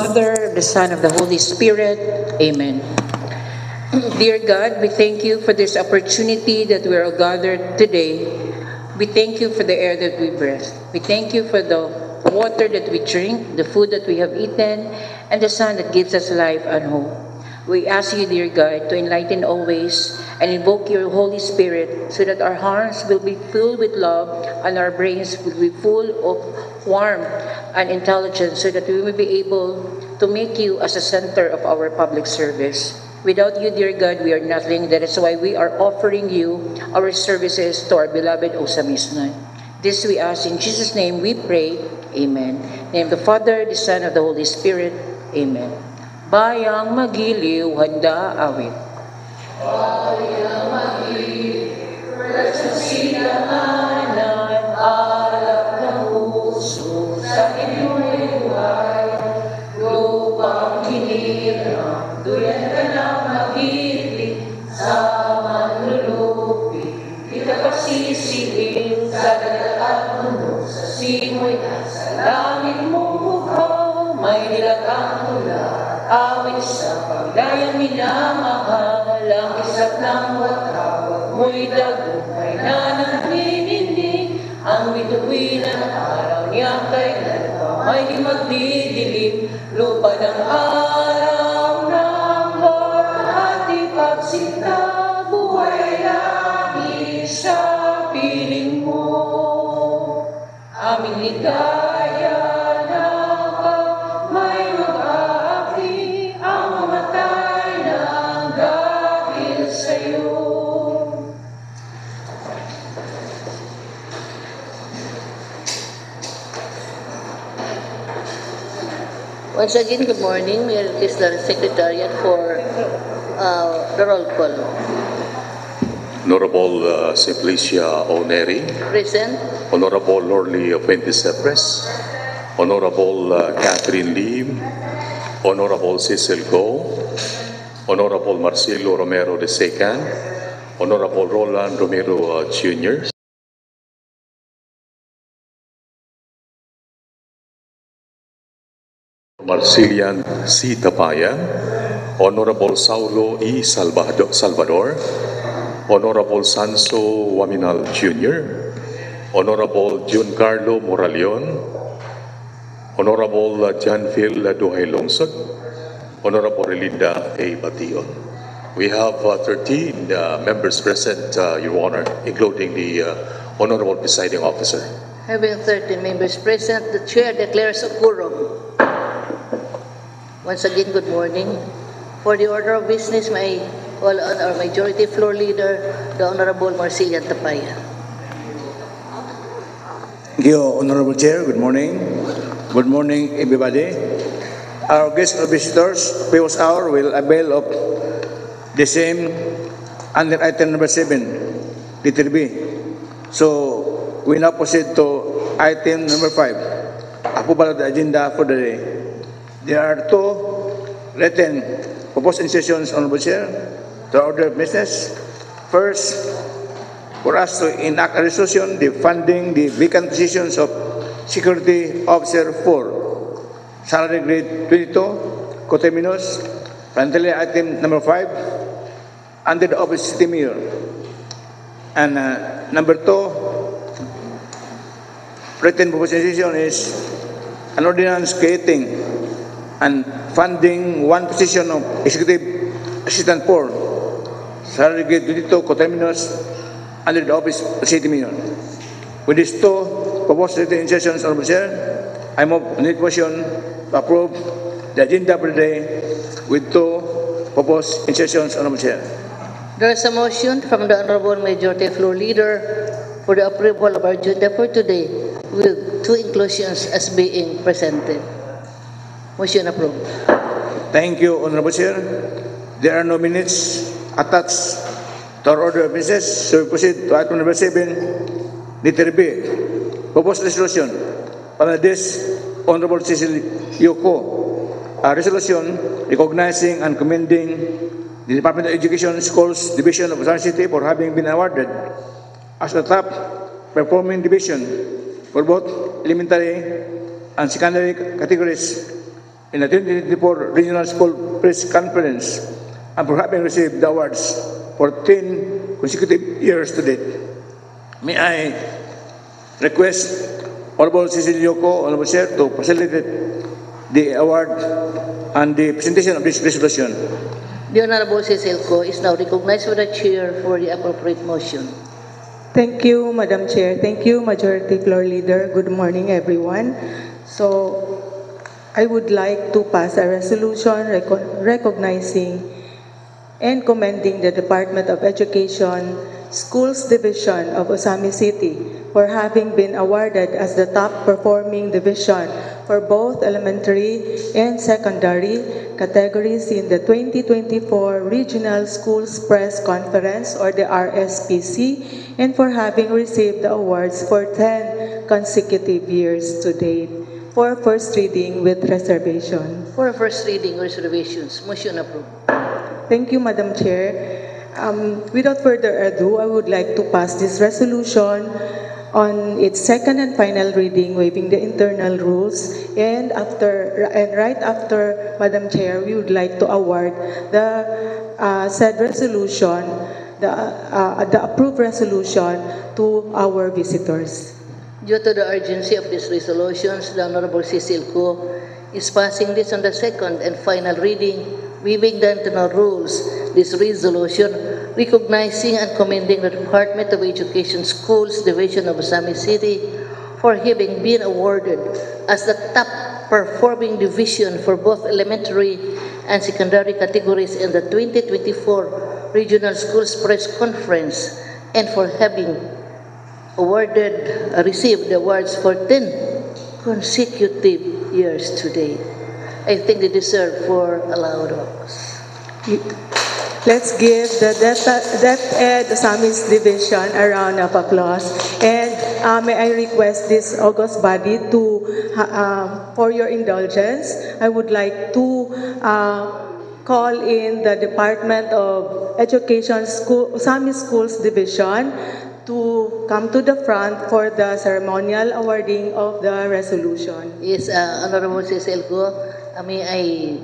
Father, the Son, of the Holy Spirit. Amen. Dear God, we thank you for this opportunity that we are gathered today. We thank you for the air that we breathe. We thank you for the water that we drink, the food that we have eaten, and the sun that gives us life and hope. We ask you, dear God, to enlighten always and invoke your Holy Spirit so that our hearts will be filled with love and our brains will be full of warmth and intelligence so that we will be able to make you as a center of our public service. Without you, dear God, we are nothing. That is why we are offering you our services to our beloved Osamisnoy. This we ask in Jesus' name we pray. Amen. In the name of the Father, the Son, of the Holy Spirit. Amen. Bayang magiliw, handa awit. Bayang magiliw, nagsasinanganan, alap ng puso, sa inyong buhay, lupang hinirang, duyan ka na magili, sa manlulupi, di ka pasisiling, sa dagat at mundo, sa simoy at sa langit mong mukha, may nilagang tula. Awit sa paglayang minamahal, ang isap ng watawag mo'y dagumpay na nanininig. Ang bituin ng araw niya kailan pa may magdidilim. Lupa ng araw ng bawat ipagsinta, buhay langit sa piling mo. Aming ligaya na may mag-aapi ang mamatay ng dahil sa'yo. Once again, good morning. We request the Secretariat for the roll call. Honorable Simplicia Oneri, Present. Honorable Lorly Fuentes-Cepres, Honorable Catherine Lim, Honorable Cecil Go, Honorable Marcelo Romero de Secan, Honorable Roland Romero Jr., Marcelian C. Tapaya, Honorable Saulo E. Salvador, Honorable Sanso Waminal Jr., Honorable Giancarlo Moralion, Honorable Janfil Duhay Longsod, Honorable Relinda A. Bation. We have 13 members present, Your Honor, including the Honorable Presiding Officer. Having 13 members present, the Chair declares a quorum. Once again, good morning. For the order of business, may call on our Majority Floor Leader, the Honorable Marcelian Tapaya. Thank you, Honorable Chair. Good morning. Good morning, everybody. Our guest visitors, previous hour, will avail of the same under item number 7, letter B. So, we now proceed to item number 5, approval of the agenda for the day. There are two written proposed sessions, Honorable Chair, to order of business. First, for us to enact a resolution defunding the vacant positions of Security Officer 4, salary grade 22, coterminous, finally item number 5, under the office of City Mayor. And number 2, written proposition is an ordinance creating and funding one position of Executive Assistant 4, salary grade 22, coterminous, under the office of City Mayor. With these two proposed written sessions, Honorable Chair, I move on the motion to approve the agenda for the day with two proposed sessions, Honorable Chair. There is a motion from the Honorable Majority Floor Leader for the approval of our agenda for today with two inclusions as being presented. Motion approved. Thank you, Honorable Chair. There are no minutes attached to our order of business, so we proceed to item number 7, letter B, proposed resolution by this Honorable Cecil Yoko, a resolution recognizing and commending the Department of Education Schools Division of San City for having been awarded as the top performing division for both elementary and secondary categories in the 2024 Regional School Press Conference and for having received the awards for 10 consecutive years to date. May I request Honorable Cecilio Co, Honorable Chair, to facilitate the award and the presentation of this resolution. The Honorable Cecil Co is now recognized with the chair for the appropriate motion. Thank you, Madam Chair. Thank you, Majority Floor Leader. Good morning, everyone. So, I would like to pass a resolution recognizing and commending the Department of Education Schools Division of Osami City for having been awarded as the top performing division for both elementary and secondary categories in the 2024 Regional Schools Press Conference, or the RSPC, and for having received the awards for 10 consecutive years to date. For first reading with reservation. For first reading, reservations. Motion approved. Thank you, Madam Chair. Without further ado, I would like to pass this resolution on its second and final reading, waiving the internal rules, and right after, Madam Chair, we would like to award the said resolution, the approved resolution, to our visitors. Due to the urgency of these resolutions, the Honorable Cecil Co is passing this on the second and final reading, waiving the internal rules. This resolution recognizing and commending the Department of Education Schools Division of Osami City for having been awarded as the top performing division for both elementary and secondary categories in the 2024 Regional Schools Press Conference, and for having received the awards for 10 consecutive years today. I think they deserve for a loud applause. Let's give the DepEd Osamis Division a round of applause. And may I request this august body to, for your indulgence, I would like to call in the Department of Education Osamis Schools Division to come to the front for the ceremonial awarding of the resolution. Yes, Honorable Cecil Co, may I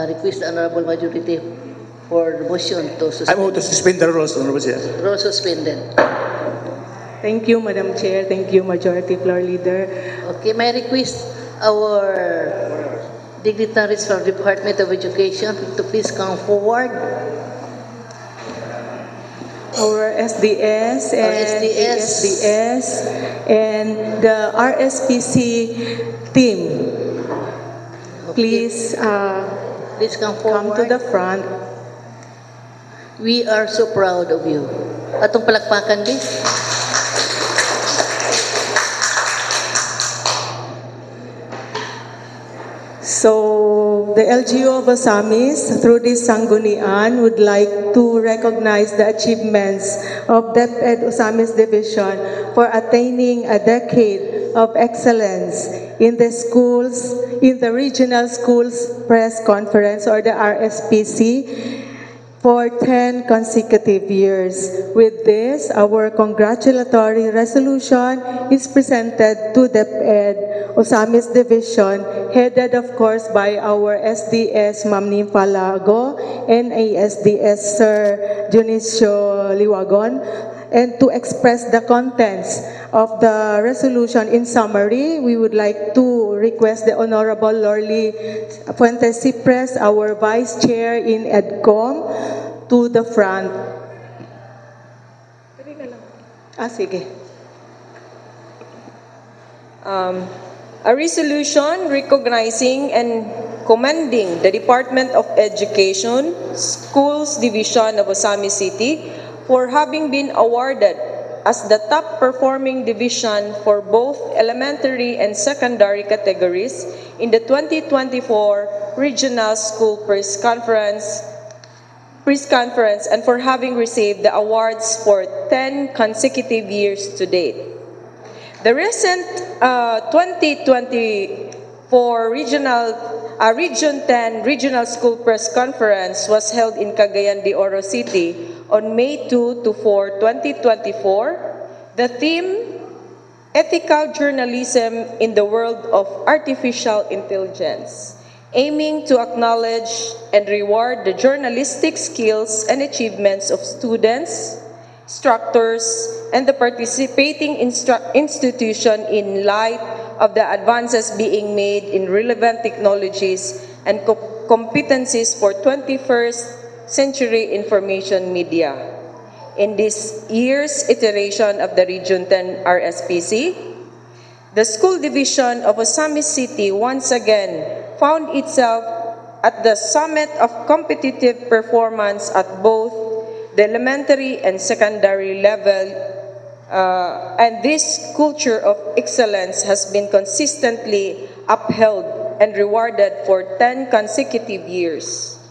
request the Honorable Majority for the motion to I suspend. move to suspend the rules, Honorable Chair. Rule suspended. Thank you, Madam Chair. Thank you, Majority Floor Leader. Okay, may I request our dignitaries from Department of Education to please come forward. Our SDS and ASDS and the RSPC team, please Please come come forward. to the front. We are so proud of you. Atong palakpakan, please. So, the LGU of Osamis, through this Sanggunian, would like to recognize the achievements of DepEd Osamis Division for attaining a decade of excellence in the schools, in the Regional Schools Press Conference, or the RSPC, for 10 consecutive years. With this, our congratulatory resolution is presented to DepEd Osamis Division, headed of course by our SDS Ma'am Nympha Lago and ASDS Sir Dionisio Liwagon. And to express the contents of the resolution in summary, we would like to request the Honorable Lorly Fuentes Cipres, our Vice Chair in EDCOM, to the front. Sige. A resolution recognizing and commending the Department of Education Schools Division of Osami City for having been awarded as the top performing division for both elementary and secondary categories in the 2024 Regional School Press Conference, and for having received the awards for 10 consecutive years to date. The recent 2024 Region 10 Regional School Press Conference was held in Cagayan de Oro City on May 2 to 4, 2024. The theme, Ethical Journalism in the World of Artificial Intelligence. aiming to acknowledge and reward the journalistic skills and achievements of students, instructors, and the participating institution in light of the advances being made in relevant technologies and competencies for 21st century information media. In this year's iteration of the Region 10 RSPC, the school division of Osamis City once again found itself at the summit of competitive performance at both the elementary and secondary level, and this culture of excellence has been consistently upheld and rewarded for 10 consecutive years,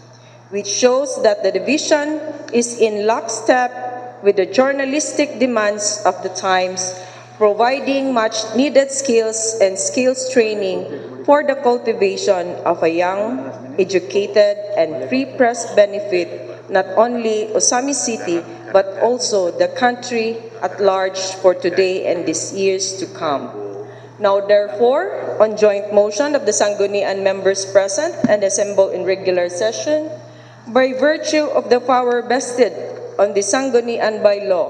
which shows that the division is in lockstep with the journalistic demands of the times, providing much-needed skills and skills training for the cultivation of a young, educated, and free press benefit not only Osamis City, but also the country at large for today and these years to come. Now, therefore, on joint motion of the Sangguniang members present and assembled in regular session, by virtue of the power vested on the Sangguniang by law,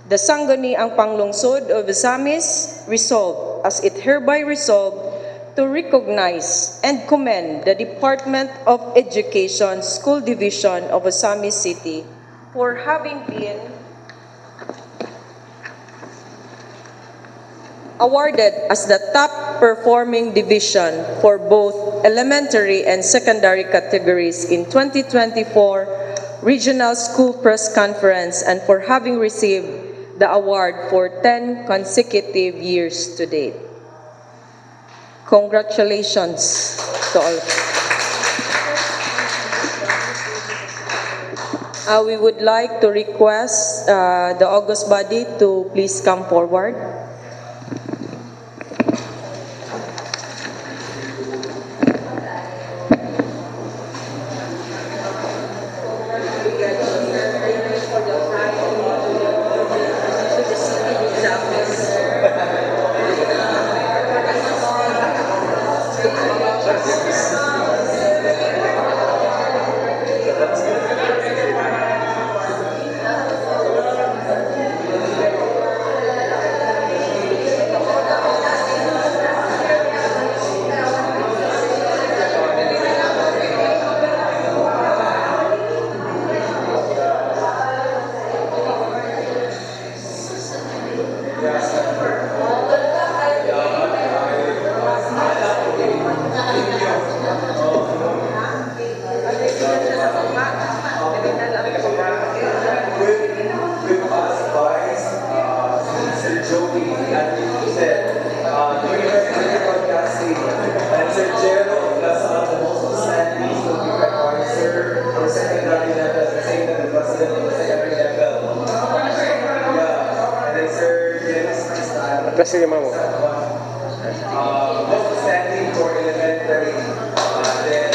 the Sangguniang Panglungsod of Osamis resolved, as it hereby resolved, to recognize and commend the Department of Education School Division of Osamis City for having been awarded as the top performing division for both elementary and secondary categories in 2024 Regional School Press Conference and for having received the award for 10 consecutive years to date. Congratulations to all. We would like to request the August body to please come forward. Sige, mamo. Standing for elementary. Then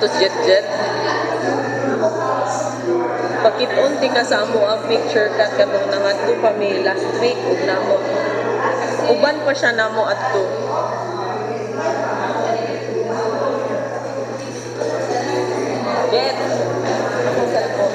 Santos Jet. Pakit-on ti kasamo ang picture kat kamong nangadto pa mi last week ug namo. Uban pa siya namo adto. Jet. Ako cellphone.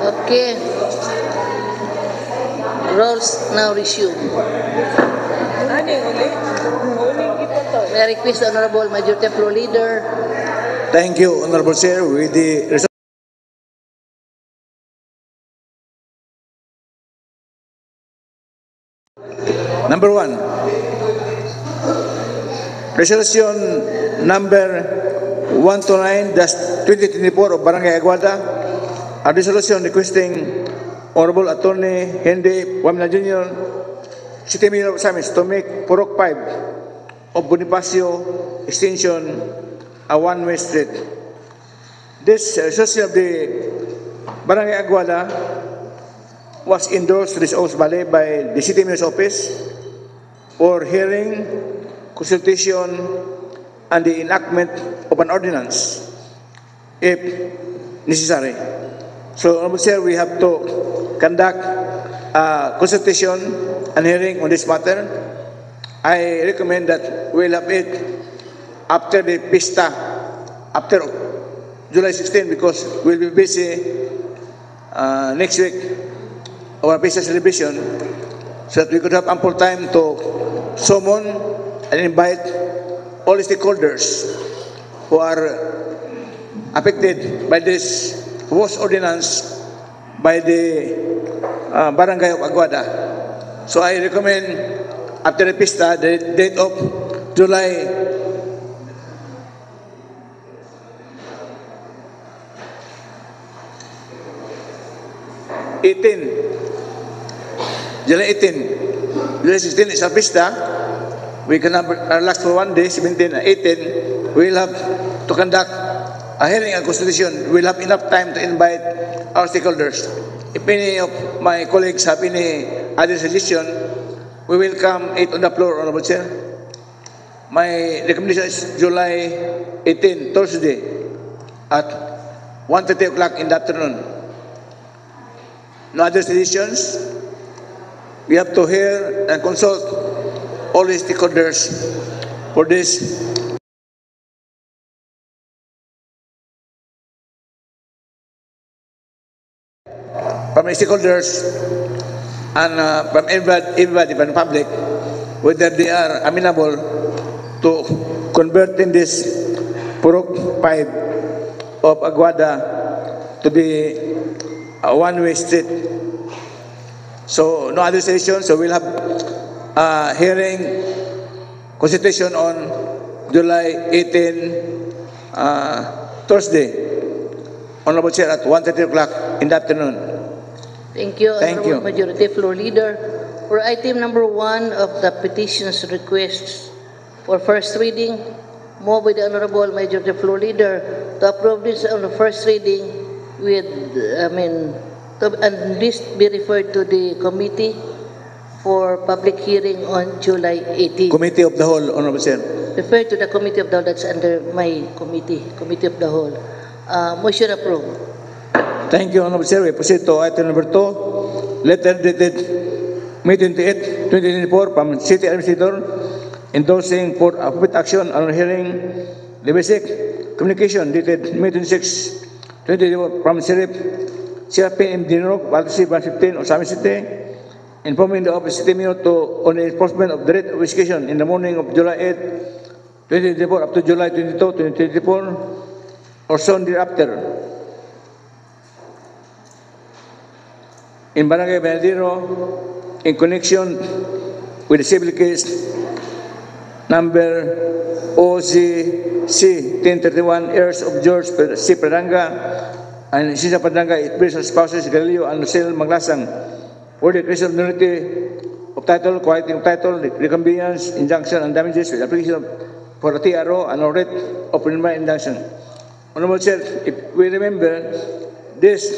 Okay. Roles now resume. Ani ulit? Ulit kita to. May I request the Honorable Majority Floor Leader. Thank you, Honorable Chair. With the Number 1, Resolution number 129-2024 of Barangay Aguada, a resolution requesting Honorable Attorney Henry Wamna Jr., City Mayor of Samis, to make Purok 5 of Bonifacio Extension a one-way street. This resolution of the Barangay Aguada was endorsed this oath by the City Mayor's Office for hearing, consultation, and the enactment of an ordinance, if necessary. So, Honorable Chair, we have to conduct a consultation and hearing on this matter. I recommend that we'll have it after the Pista, after July 16, because we'll be busy next week our Pista celebration, so that we could have ample time to summon and invite all stakeholders who are affected by this proposed ordinance by the Barangay of Aguada. So I recommend after the Pista, the date of July 18, July 16 is our Pista. We can have relax for one day, 17 and 18. We'll have to conduct a hearing and consultation. We'll have enough time to invite our stakeholders. If any of my colleagues have any other suggestion, we will come it on the floor, Honorable Chair. My recommendation is July 18, Thursday, at 1:30 o'clock in the afternoon. No other suggestions? We have to hear and consult all the stakeholders for this. From the stakeholders and from everybody from the public, whether they are amenable to converting this Purok 5 of Aguada to be a one-way street. So no other session, so we'll have a hearing, consultation on July 18, Thursday, Honorable Chair, at 1:30 o'clock in the afternoon. Thank you, Thank Honorable you. Majority Floor Leader. For item number 1 of the petitions requests for first reading, moved by the Honorable Majority Floor Leader to approve this on the first reading with, and this be referred to the committee for public hearing on July 18. Committee of the Whole, Honorable Chair. Refer to the Committee of the Whole, that's under my committee, Committee of the Whole. Motion approved. Thank you, Honorable Chair. We proceed to item number 2. Letter dated May 28, 2024 from City Administrator endorsing for appropriate action on hearing the basic communication dated May 26, 2024 from Sheriff CRPM Dinrock, Baltasi 115 of Samis City, informing the Office City Mayor on the enforcement of the rate of execution in the morning of July 8, 2024 up to July 22, 2024, or soon thereafter. In Barangay Benadiro, in connection with the civil case number OZC 1031, heirs of George C. Padanga and Sisa Padanga, its spouses Galileo and Lucille Maglasang, for the creation of nullity of title, quieting of title, recompense, injunction, and damages with application for a TRO and a writ of preliminary injunction. Honorable Chair, if we remember, this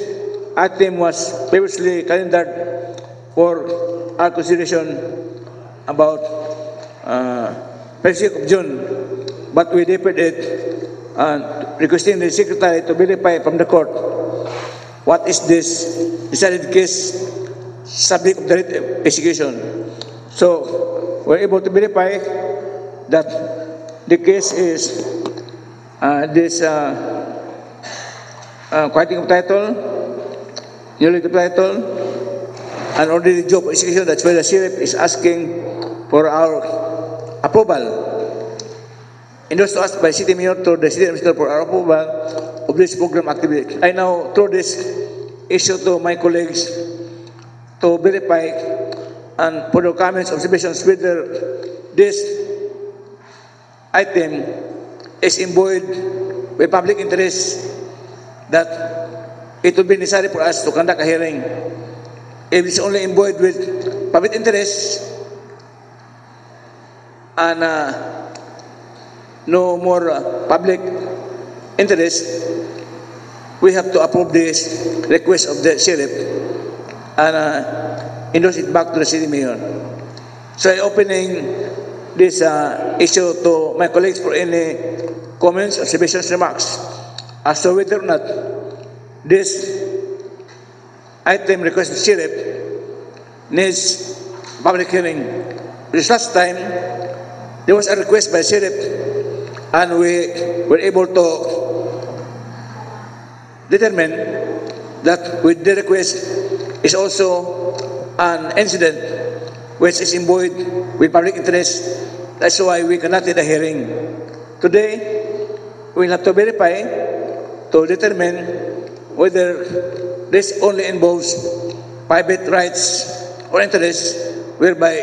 item was previously calendared for our consideration about 26th of June, but we deferred it requesting the Secretary to verify from the court what is this decided case subject of the writ of execution. So we're able to verify that the case is this quieting of title, nullity of title, and already job execution. That's why the sheriff is asking for our approval. Endorsed to us by City Mayor to the City Administrator for our approval of this program activity. I now throw this issue to my colleagues to verify and for the comments, observations, whether this item is imbued with public interest that it will be necessary for us to conduct a hearing. If it's only imbued with public interest and no more public interest, we have to approve this request of the sheriff and endorse it back to the city mayor. So I'm opening this issue to my colleagues for any comments, observations, remarks as to whether or not this item request of sheriff needs public hearing. This last time, there was a request by sheriff and we were able to determine that with the request is also an incident which is imbued with public interest. That's why we conducted a hearing. Today, we'll have to verify to determine whether this only involves private rights or interests whereby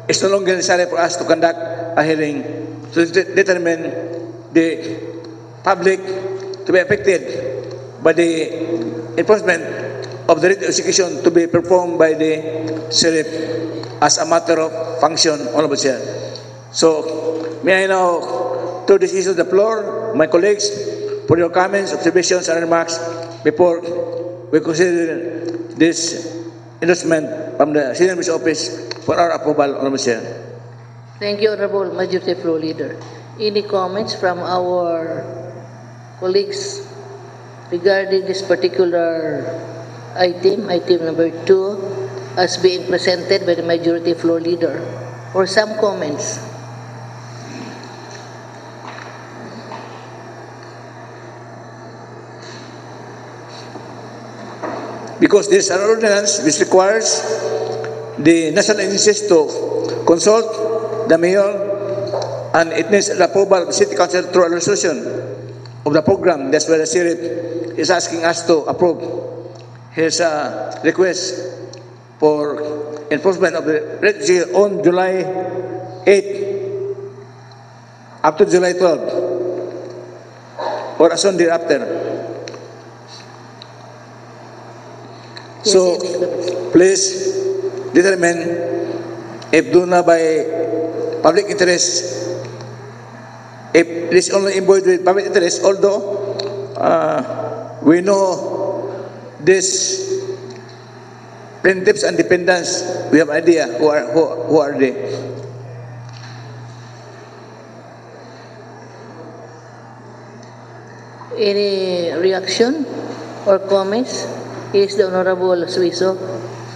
it's no longer necessary for us to conduct a hearing to determine the public to be affected by the enforcement of the writ of execution to be performed by the sheriff as a matter of function, Honorable Chair. So, may I now throw this issue to the floor, my colleagues, for your comments, observations, and remarks before we consider this endorsement from the Senior Minister's Office for our approval, Honorable Chair. Thank you, Honorable Majority Floor Leader. Any comments from our colleagues regarding this particular item number 2, as being presented by the Majority Floor Leader, or some comments? Because there's an ordinance which requires the national agencies to consult the mayor and it needs the approval of the city council through a resolution of the program. That's why the sheriff is asking us to approve his request for enforcement of the registry on July 8 up to July 12 or as soon thereafter. So, please determine if do na by public interest, if it is only imbued with public interest, although we know this plaintiffs and defendants, we have idea who are they. Any reaction or comments? Is the Honorable Suiso.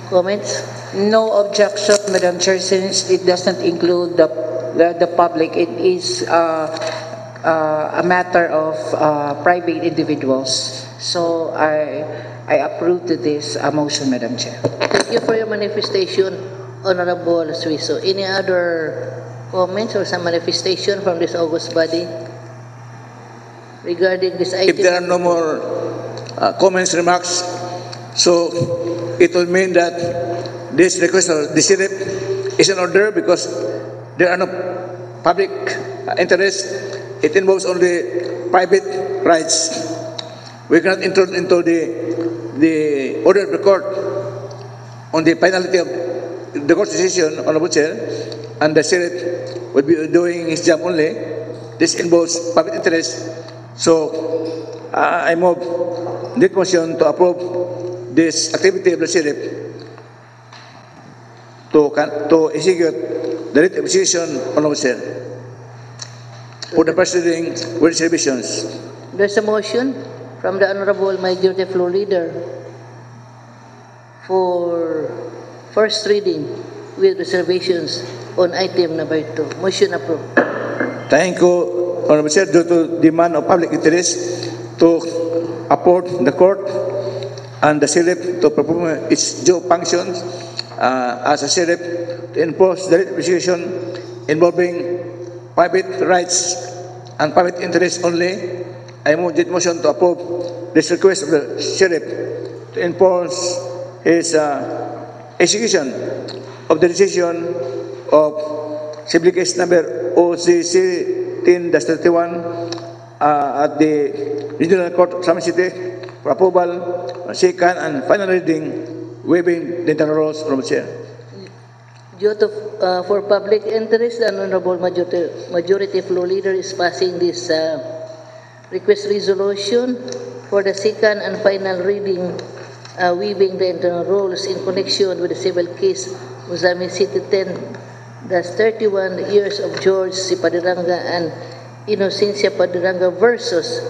Comments? No objection, Madam Chair, since it doesn't include the public. It is a matter of private individuals. So I approve to this motion, Madam Chair. Thank you for your manifestation, Honorable Suiso. Any other comments or some manifestation from this august body regarding this item? If there are no more comments, remarks, so it will mean that this request of the sheriff is in order because there are no public interest, it involves only private rights. We cannot enter into the order of the court on the finality of the court's decision, Honorable Chair, and the Senate would be doing his job only. This involves public interest. So I move this motion to approve this activity of the Senate to execute the writ of execution, Honorable Chair, for the first reading with reservations. There's a motion from the Honorable Majority Floor Leader for first reading with reservations on item number 2. Motion approved. Thank you, Honorable Chair. Due to demand of public interest to afford the court and the sheriff to perform its due functions as a sheriff to enforce the legislation involving private rights and private interests only, I move this motion to approve this request of the sheriff to enforce his execution of the decision of civil case number OCC 10-31 at the Regional Court of Samar City for approval, second and final reading, waiving the internal rules, Honorable Chair. Due to for public interest, the Honorable Majority Floor Leader is passing this request resolution for the second and final reading, waiving the internal rules in connection with the civil case Ozami City 10-31 years of George C. Padiranga and Inocencia Padiranga versus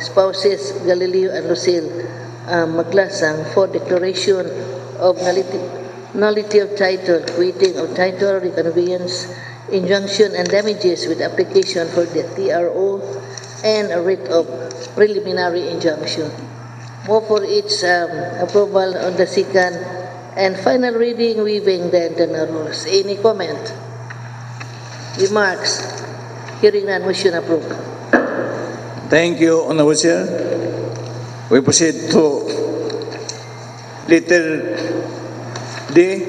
spouses Galileo and Lucille Maglasang for declaration of nullity of title, quitting of title, reconveyance, injunction, and damages with application for the TRO and a writ of preliminary injunction. Move for its approval on the second and final reading, waiving the internal rules. Any comment? Remarks? Hearing none, motion approved. Thank you, Honorable Chair. We proceed to letter D,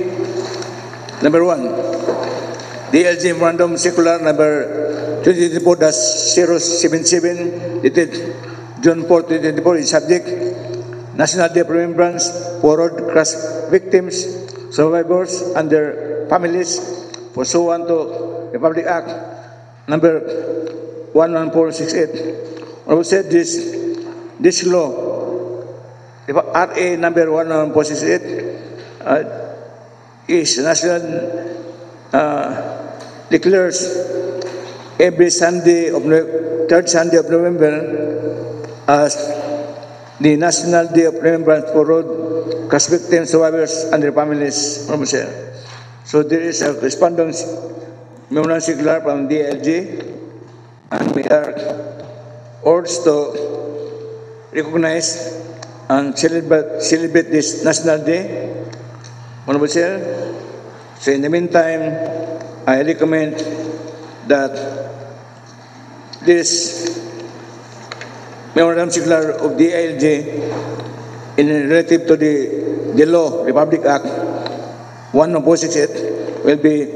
number 1. DLG Memorandum Circular number 2024-077, dated June 4, 2024, is subject National Day of Remembrance for road crash victims, survivors, and their families, pursuant to Republic Act number 11468. I will say this law, RA number 11468, is national, declares every Sunday of third Sunday of November as the National Day of Remembrance for road crash victims, survivors, and their families. So there is a correspondence memorandum circular from DLG, and we are urged to recognize and celebrate this National Day. Honorable Chair, so in the meantime, I recommend that this memorandum circular of DILG in relative to the law, Republic Act 11468, will be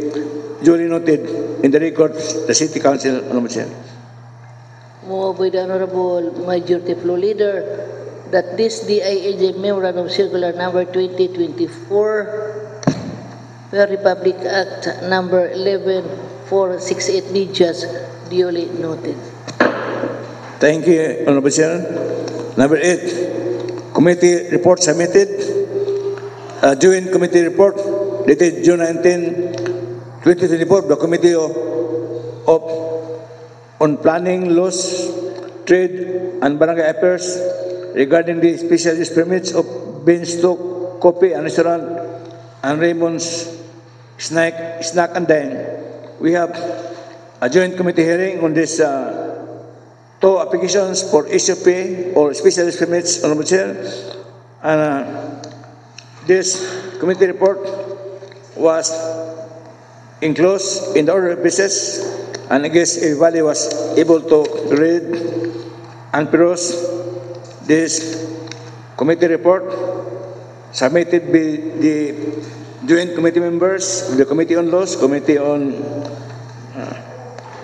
duly noted in the records of the City Council, Honorable Chair. Move by the Honorable Majority Floor Leader that this DILG Memorandum Circular number 2024, Republic Act number 11468 be just duly noted. Thank you, Honorable Chair. Number 8, committee report submitted. Joint committee report dated June 19, 2024, the Committee on Planning, Laws, Trade, and Barangay Affairs regarding the special use permits of Beanstalk Coffee and Restaurant and Raymond's Snack and Dine. We have a joint committee hearing on this two applications for SUP or special use permits, Honorable Chair. And this committee report was enclosed in the order of business, and I guess everybody was able to read and peruse this committee report submitted by the joint committee members of the Committee on Laws, Committee on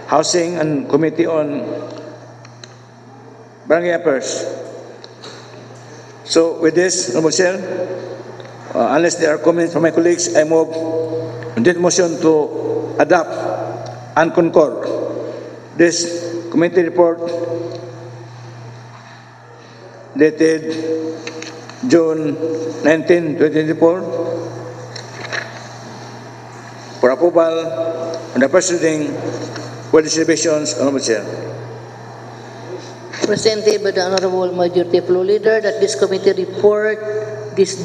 Housing and Committee on Barangay Affairs. So with this, Honorable Chair, unless there are comments from my colleagues, I move this motion to adopt and concur this committee report dated June 19, 2024 for approval on the first reading with distributions, Honorable Chair. Presented by the Honorable Majority Floor Leader that this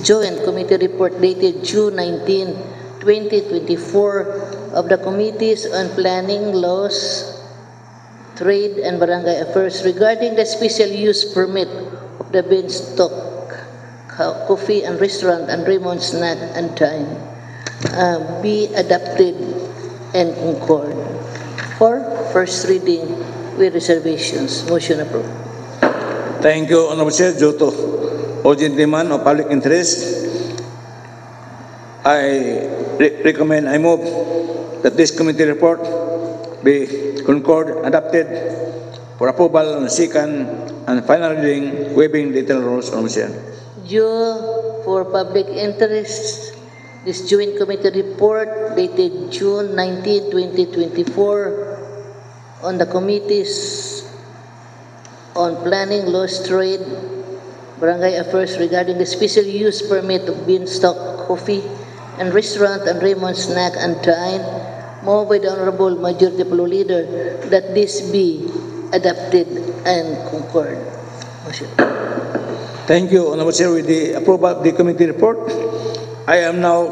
joint committee report dated June 19, 2024 of the Committees on Planning, Laws, Trade, and Barangay Affairs regarding the special use permit of the Beanstalk Coffee and Restaurant and Raymond Snack and Dine be adopted and concurred for first reading with reservations. Motion approved. Thank you, Honorable Chair. Due to urgent demand of public interest, I move that this committee report be concurred, adopted for approval on the second and final reading, waiving the internal rules, Honorable Chair. Due for public interest, this joint committee report dated June 19, 2024 on the committees on planning, laws, trade, barangay affairs regarding the special use permit of Beanstalk Coffee and Restaurant and Raymond Snack and Dine, moved by the Honorable Majority Floor Leader that this be adopted and concurred. Motion. Thank you, Honorable Chair. With the approval of the committee report, I am now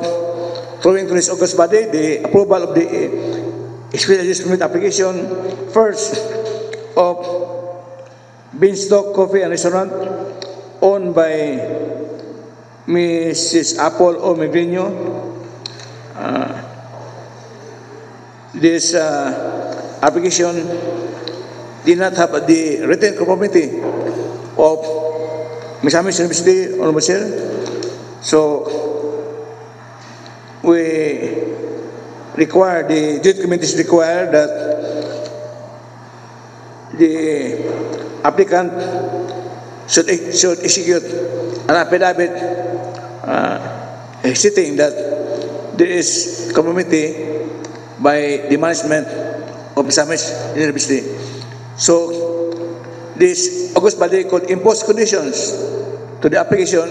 throwing to this august body the approval of the special use permit application, first of Beanstalk Coffee and Restaurant, owned by Mrs. Apple O. Megrino. This application did not have the written conformity of Misamis University, Honorable Chair. So, we require, the joint committees require that the applicant should execute an affidavit stating that there is conformity by the management of Misamis University. So, this august body could impose conditions to the application,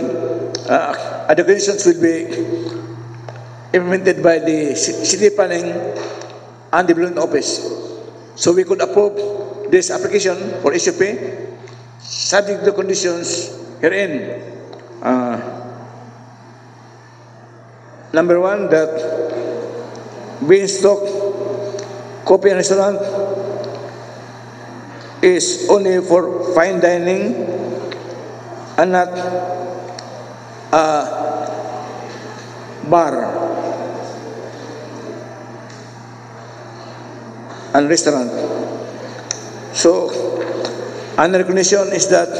and the conditions will be implemented by the city planning and development office. So we could approve this application for SUP subject to conditions herein. Number one, that Beanstalk Coffee and Restaurant is only for fine dining and not a bar and restaurant. So, another condition is that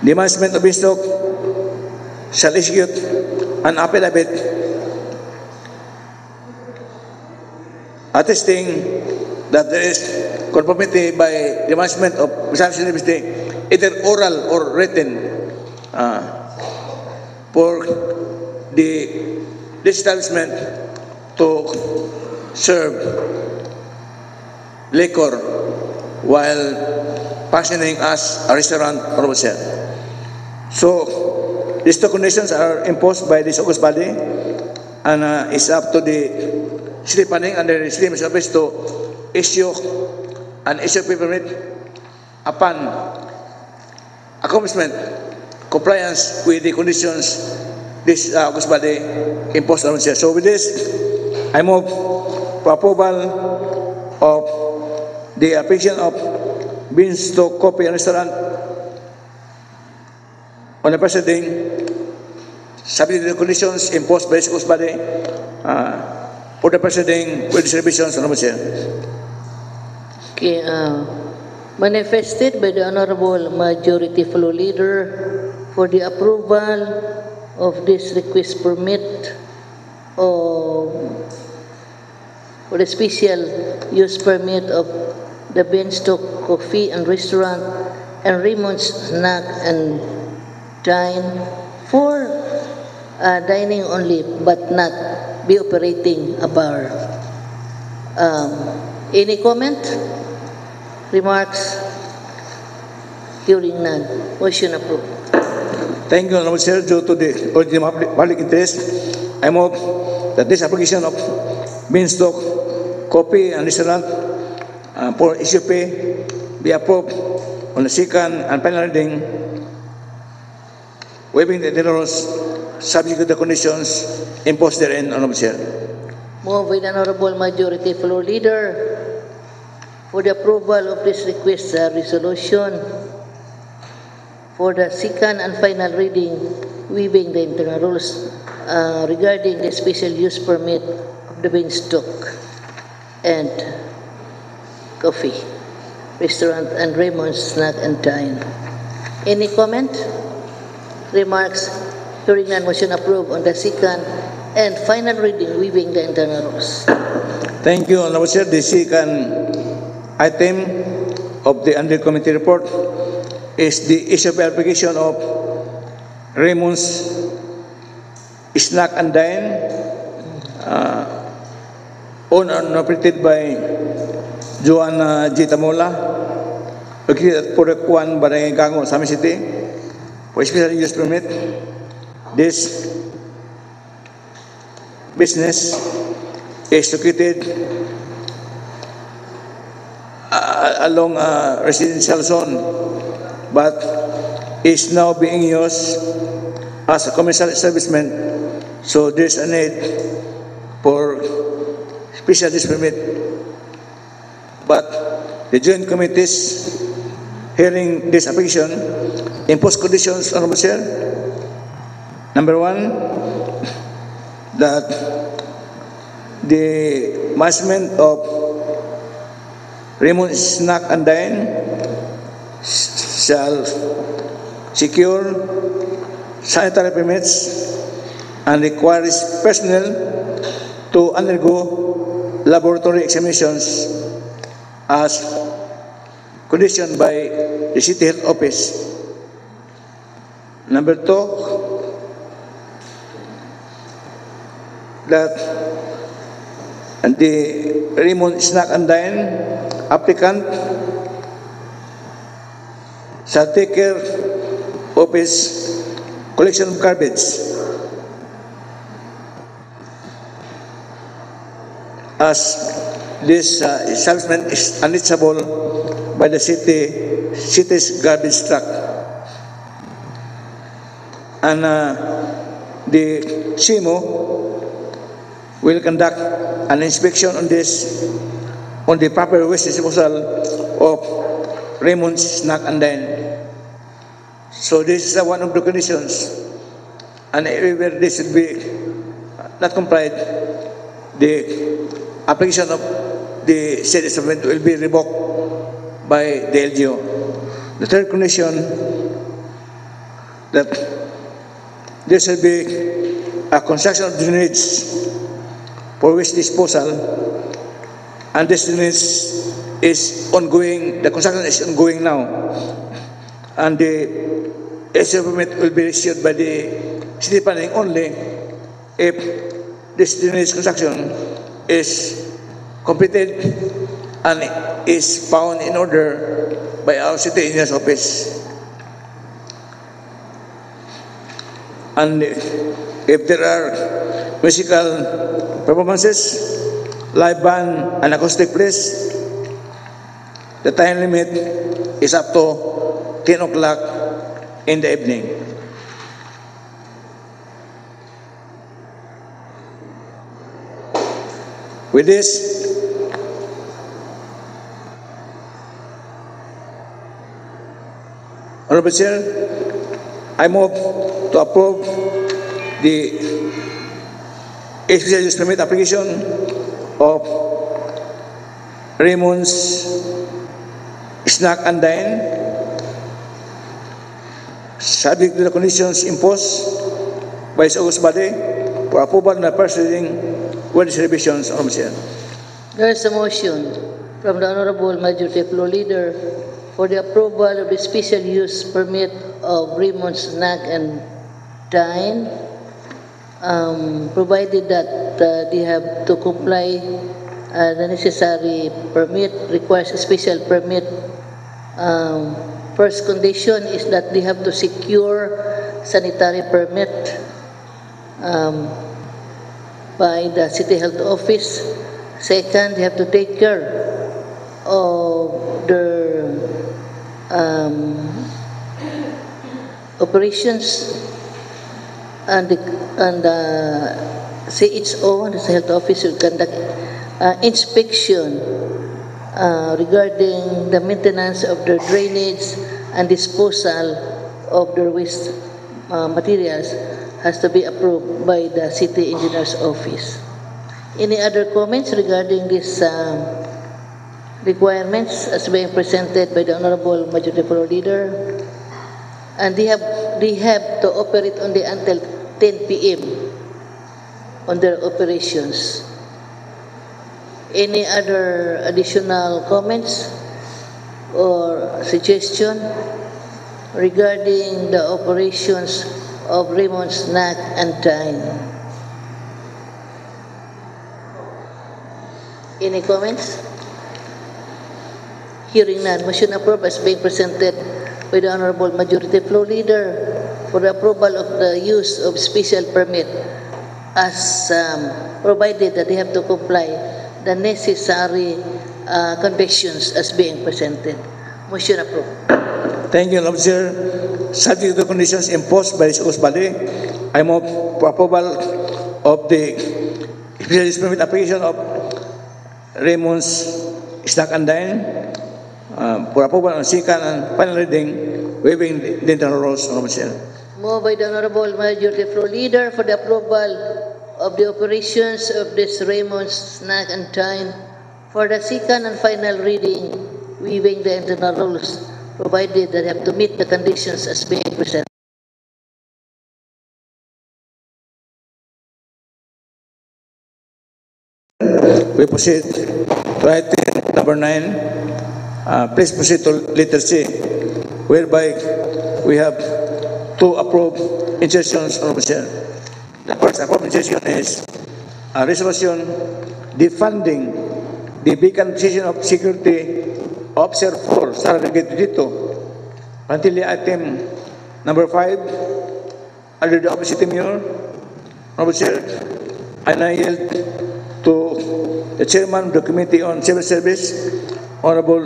the management of Beanstalk shall execute an affidavit attesting that there is conformity by the management of Misamis University, either oral or written, for this establishment to serve liquor while functioning as a restaurant or hotel. So, these two conditions are imposed by this august body, and it's up to the city planning and the city municipal office to issue an SUP permit upon accomplishment, compliance with the conditions this august body imposed on us. So with this, I move for approval of the application of Beanstalk Coffee and Restaurant on the proceeding, subject to the conditions imposed by this august body for the proceeding with distributions on the chair. Okay, manifested by the Honorable Majority Floor Leader for the approval of this request permit of for the special use permit of the Beanstalk Coffee and Restaurant and Raymond's Snack and Dine for dining only but not be operating a bar. Any comment? Remarks? Hearing none. Motion approved. Thank you, Honorable Chair. Due to the urgent public interest, I move that this application of Beanstalk Coffee and Restaurant for issue pay be approved on the second and final reading, waiving the rules subject to the conditions imposed therein, Honorable Chair. Move with an honorable majority floor leader for the approval of this request resolution for the second and final reading, waiving the internal rules regarding the special use permit of the Beanstalk and Coffee Restaurant and Raymond's Snack and Dine. Any comment? Remarks? Hearing none, motion approved on the second and final reading, waiving the internal rules. Thank you, Honorable Chair. The second item of the under committee report is the issue of application of Raymond's Snack and Dine, owned and operated by Joanna G. Tamola, located at Purok 1, Barangay Gango, Sami City, for special use permit. This business is located along a residential zone, but is now being used as a commercial establishment. So there's a need for special use permit. But the joint committees hearing this application impose conditions, Honorable Chair. Number one, that the management of Raymond's Snack and Dine shall secure sanitary permits and requires personnel to undergo laboratory examinations as conditioned by the City Health Office. Number two, that the Raymond Snack and Dine applicant shall take care of his collection of garbage as this establishment is unreachable by the city's garbage truck. And the CIMO will conduct an inspection on the proper waste disposal of Raymond's Snack and Dine. So this is one of the conditions, and everywhere this will be not complied, the application of the said establishment will be revoked by the LGU. The third condition, that there shall be a construction of drainage for waste disposal, and this drainage is ongoing, the construction is ongoing now, and the SC permit will be issued by the city planning only if this drainage construction is completed and is found in order by our city engineer's office. And if there are musical performances, live band and acoustic plays, the time limit is up to 10 o'clock in the evening. With this, Honorable Chair, I move to approve the special use permit application of Raymond's Snack and Dine, subject to the conditions imposed by its August body for approval in the first reading with these revisions, Honorable Chair. There is a motion from the Honorable Majority Floor Leader for the approval of the special use permit of Raymond Snack and Dine, provided that they have to comply the necessary permit, requires a special permit. First condition is that they have to secure sanitary permit by the City Health Office. Second, they have to take care of their operations, and the CHO, the Health Office, will conduct inspection regarding the maintenance of their drainage and disposal of their waste materials has to be approved by the City Engineer's Office. Any other comments regarding these requirements as being presented by the Honorable Majority Floor Leader? And they have to operate only until 10 p.m. on their operations. Any other additional comments or suggestion regarding the operations of Raymond Snack and Dine? Any comments? Hearing none, motion approved as being presented by the Honorable Majority Floor Leader for the approval of the use of special permit as provided that they have to comply the necessary conditions as being presented. Motion approved. Thank you, Honorable Chair. Subject to the conditions imposed by this August body, I move for approval of the special use permit application of Raymond's Snack and Dine for approval on second and final reading, waiving the internal rules, Honorable Chair. Moved by the Honorable Majority Floor Leader for the approval of the operations of this Raymond's Snack and Dine for the second and final reading, waiving the internal rules, provided that they have to meet the conditions as being presented. We proceed to item number 9. Please proceed to letter C, whereby we have two approved insertions, Honorable Chair. The first approved insertion is a resolution defunding the vacant position of security officer for Saragate dito until the item number 5 under the office of the Mayor. Honorable Chair, and I yield to the Chairman of the Committee on Civil Service, Honorable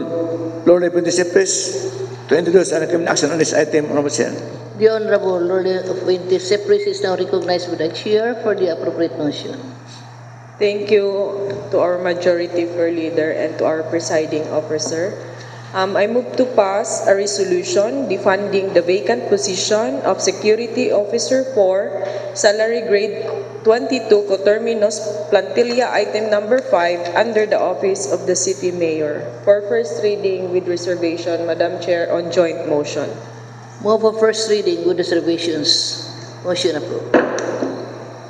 Lordy Puente-Cepres, to introduce and recommend action on this item, Honorable Chair. The Honorable Lordy Puente-Cepres is now recognized by the Chair for the appropriate motion. Thank you to our Majority Floor Leader and to our presiding officer. I move to pass a resolution defunding the vacant position of Security Officer 4, Salary Grade 22, Coterminous, Plantilla, item number 5, under the office of the City Mayor. For first reading with reservation, Madam Chair, on joint motion. Move for first reading with reservations. Motion approved.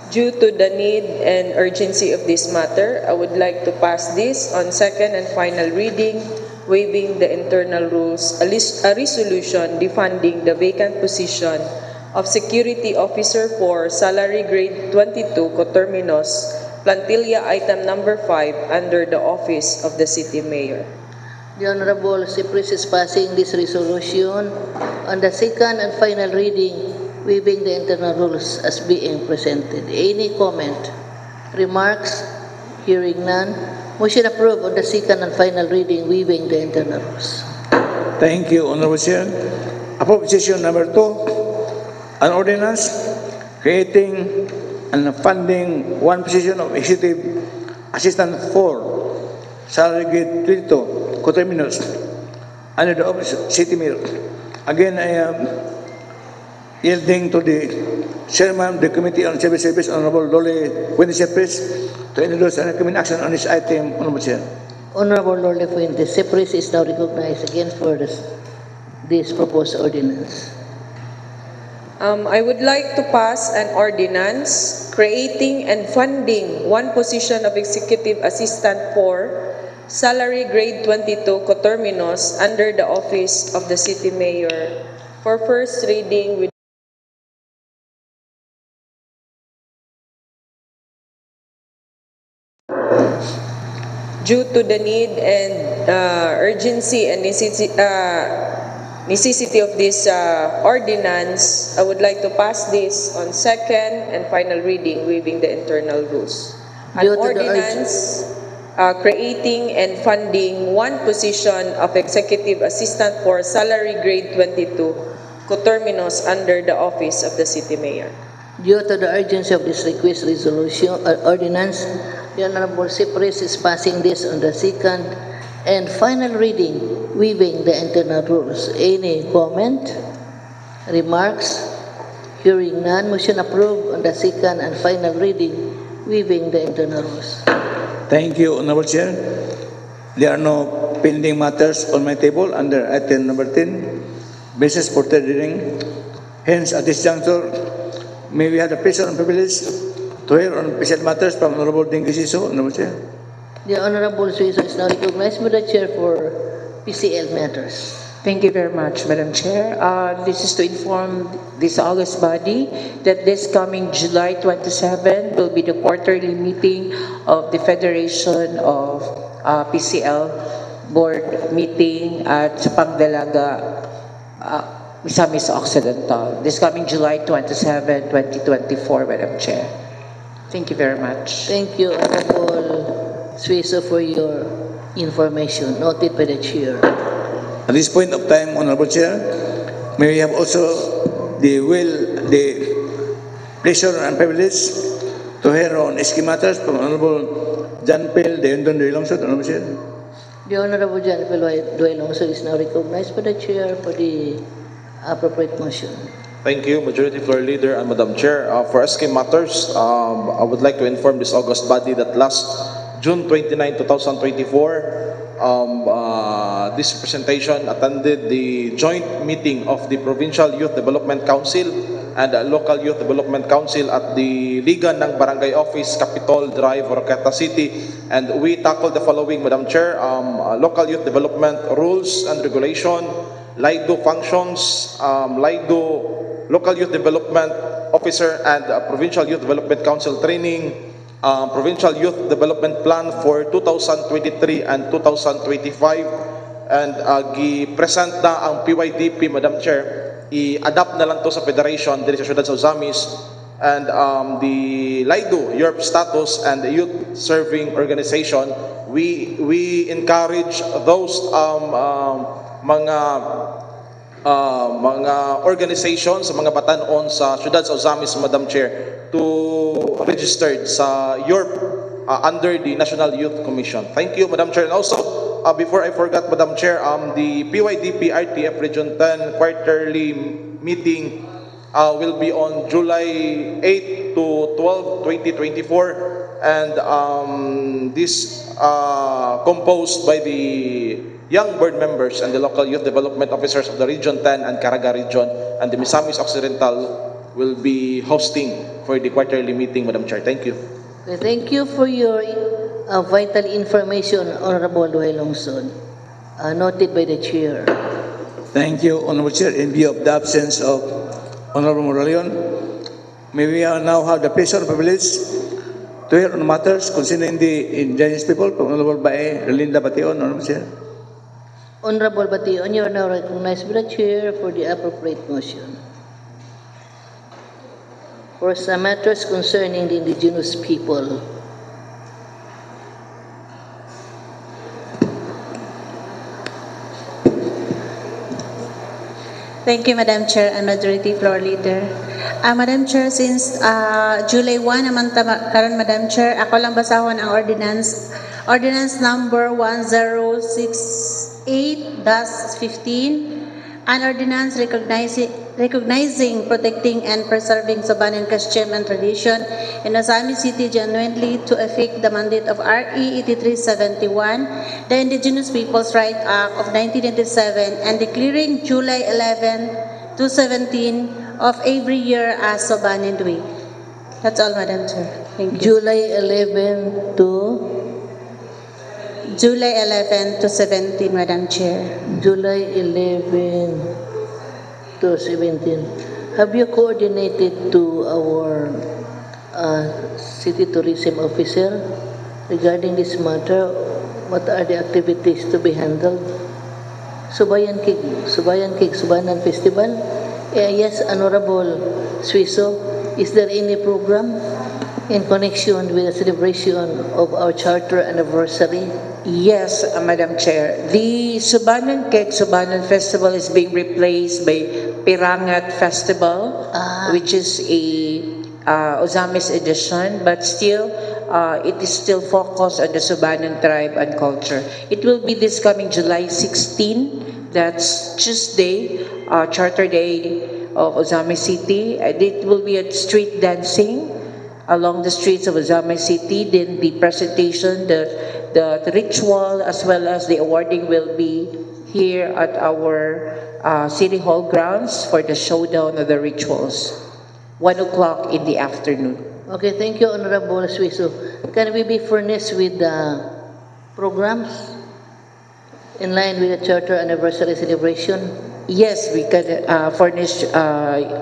Due to the need and urgency of this matter, I would like to pass this on second and final reading, waiving the internal rules, a resolution defunding the vacant position of Security Officer 4, Salary Grade 22, Coterminous, Plantilla, item number 5, under the office of the City Mayor. The Honorable Cepres is passing this resolution on the second and final reading, waiving the internal rules as being presented. Any comment? Remarks? Hearing none. Motion approved on the second and final reading, waiving the internal rules. Thank you, Honorable Chair. Approved decision number 2. An ordinance creating and funding one position of Executive Assistant 4, Salary Grade 22, Coterminous, under the office of City Mayor. Again, I am yielding to the Chairman of the Committee on Civil Service, Honorable Lordy Puente-Cepres, to introduce and recommend action on this item, Honorable Chair. Honorable Lordy Puente-Cepres is now recognized again for this proposed ordinance. I would like to pass an ordinance creating and funding one position of executive assistant for salary grade 22 coterminous under the office of the city mayor. For first reading with due to the need and urgency and necessity of this ordinance, I would like to pass this on second and final reading, waiving the internal rules. An Due to the ordinance creating and funding one position of executive assistant for salary grade 22 coterminous under the office of the city mayor. Due to the urgency of this request resolution ordinance, the Honorable Cypress is passing this on the second and final reading, waiving the internal rules. Any comment, remarks? Hearing none, motion approved on the second and final reading, waiving the internal rules. Thank you, Honorable Chair. There are no pending matters on my table under item number 10, business for third reading. Hence, at this juncture, may we have the pleasure and privilege to hear on special matters from Honorable Dinky Siso, Honorable Chair. The Honorable Suizo is now recognized by the Chair for PCL matters. Thank you very much, Madam Chair. This is to inform this August body that this coming July 27 will be the quarterly meeting of the Federation of PCL Board meeting at Pangdalaga, Misamis Occidental. This coming July 27, 2024, Madam Chair. Thank you very much. Thank you, Honorable Suizo, for your information. Noted by the Chair. At this point of time, Honorable Chair, may we have also the pleasure and privilege to hear on SK matters from Honorable John Pel de Yondon de Longshot, Honorable Chair. The Honorable John Pel de Longshot is now recognized by the Chair for the appropriate motion. Thank you, Majority Floor Leader and Madam Chair. For SK matters, I would like to inform this August body that last June 29, 2024, this representation attended the joint meeting of the Provincial Youth Development Council and the Local Youth Development Council at the Liga ng Barangay Office, Capitol Drive, Oroquieta City. And we tackled the following, Madam Chair: local youth development rules and regulation, LIDO functions, LIDO Local Youth Development Officer and Provincial Youth Development Council training, Provincial Youth Development Plan for 2023 and 2025, and gi-present na ang PYDP, Madam Chair. I-adapt na lang to sa Federation dito sa Siyudad sa Ozamis, and the LIDO, Europe Status, and the Youth Serving Organization, we encourage those mga organizations, mga batanon sa Siyudad sa Ozamis, Madam Chair, to registered sa Europe under the National Youth Commission. Thank you, Madam Chair. And also, before I forgot, Madam Chair, the PYDP RTF Region 10 quarterly meeting will be on July 8 to 12, 2024, and this composed by the young board members and the local youth development officers of the Region 10 and Caraga Region, and the Misamis Occidental will be hosting for the quarterly meeting, Madam Chair. Thank you. Thank you for your vital information, Honorable Duay Longson. Noted by the Chair. Thank you, Honorable Chair. In view of the absence of Honorable Moralion, may we now have the pleasure and privilege to hear on matters concerning the indigenous people from Honorable Bae Relinda Bation, Honorable Chair. Honorable Bation, you are now recognized by the Chair for the appropriate motion. For some matters concerning the indigenous people. Thank you, Madam Chair and Majority Floor Leader. Madam Chair, since July 1 naman karon, Madam Chair, ako lang basahon ang ordinance number 1068-15, an ordinance recognizing, protecting, and preserving Sabanan custom and tradition in Ozamis City genuinely to effect the mandate of RE 8371, the Indigenous Peoples' Rights Act of 1997, and declaring July 11 to 17 of every year as Sabanan Week. That's all, Madam Chair. Thank you. July 11 to July 11 to 17, Madam Chair. July 11 to 17. Have you coordinated to our city tourism officer regarding this matter? What are the activities to be handled? Subayan Subanan Festival? Yes, Honorable Suiso, is there any program in connection with the celebration of our charter anniversary? Yes, Madam Chair. The Subanan Festival is being replaced by Pirangat Festival, which is a Ozamis edition, but still, it is still focused on the Subanan tribe and culture. It will be this coming July 16, that's Tuesday, Charter Day of Ozamis City. It will be a street dancing along the streets of Ozamis City. Then the presentation, the ritual, as well as the awarding will be here at our City Hall grounds for the showdown of the rituals, 1 o'clock in the afternoon. Okay, thank you, Honorable Suiso. Can we be furnished with programs in line with the charter anniversary celebration? Yes, we can furnish,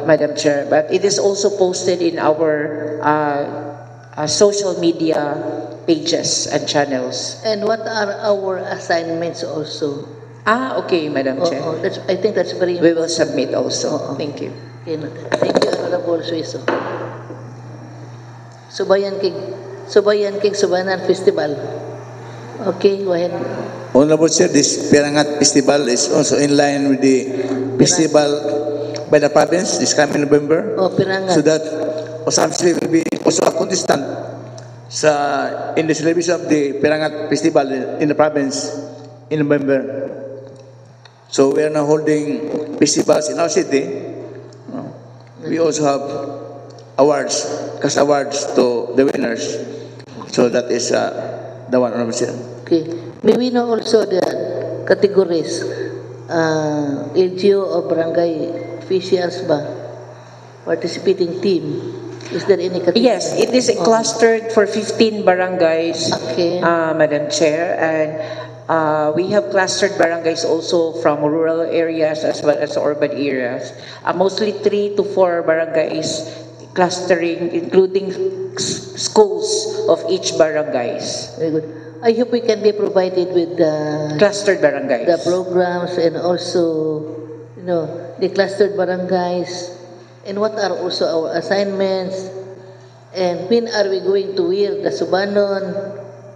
Madam Chair, but it is also posted in our social media pages and channels. And what are our assignments also? Okay, Madam Chair. I think that's very We will submit also. Thank you. Okay, noted. Thank you, Honorable Suiso. Subayan King Subanan Festival. Okay, go ahead. Honorable Chair, this Pirangat Festival is also in line with the festival by the province this coming November. Oh, Pirangat. So that Osamis City will be also a contestant in the celebration of the Pirangat Festival in the province in November. So we are now holding festivals in our city. We also have awards, cash awards to the winners. So that is the one, Honorable Chair. Okay. May we know also the categories, LGU or barangay officials ba? Participating team. Is there any category? Yes, it is clustered for 15 barangays, Okay. Madam Chair, and we have clustered barangays also from rural areas as well as urban areas. Mostly 3 to 4 barangays clustering, including schools of each barangays. Very good. I hope we can be provided with the Clustered barangays. programs and also, the clustered barangays, and what are also our assignments, and when are we going to wear the Subanon